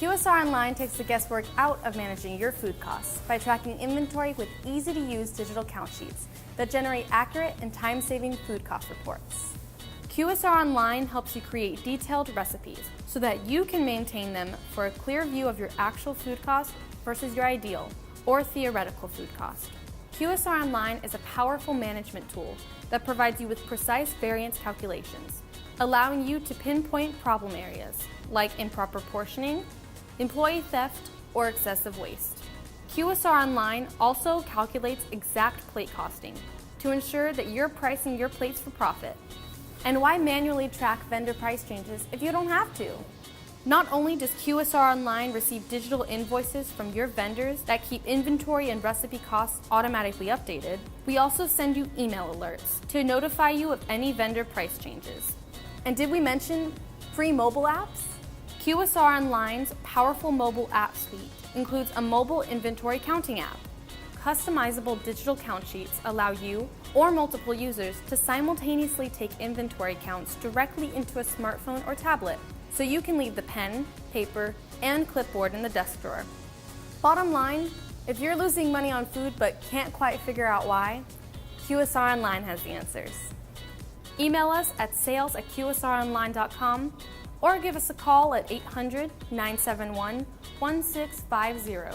QSR Online takes the guesswork out of managing your food costs by tracking inventory with easy-to-use digital count sheets that generate accurate and time-saving food cost reports. QSR Online helps you create detailed recipes so that you can maintain them for a clear view of your actual food cost versus your ideal or theoretical food cost. QSR Online is a powerful management tool that provides you with precise variance calculations, allowing you to pinpoint problem areas like improper portioning, employee theft, or excessive waste. QSR Online also calculates exact plate costing to ensure that you're pricing your plates for profit. And why manually track vendor price changes if you don't have to? Not only does QSR Online receive digital invoices from your vendors that keep inventory and recipe costs automatically updated, we also send you email alerts to notify you of any vendor price changes. And did we mention free mobile apps? QSR Online's powerful mobile app suite includes a mobile inventory counting app. Customizable digital count sheets allow you or multiple users to simultaneously take inventory counts directly into a smartphone or tablet, so you can leave the pen, paper, and clipboard in the desk drawer. Bottom line, if you're losing money on food but can't quite figure out why, QSR Online has the answers. Email us at sales@qsronline.com or give us a call at 800-971-1650.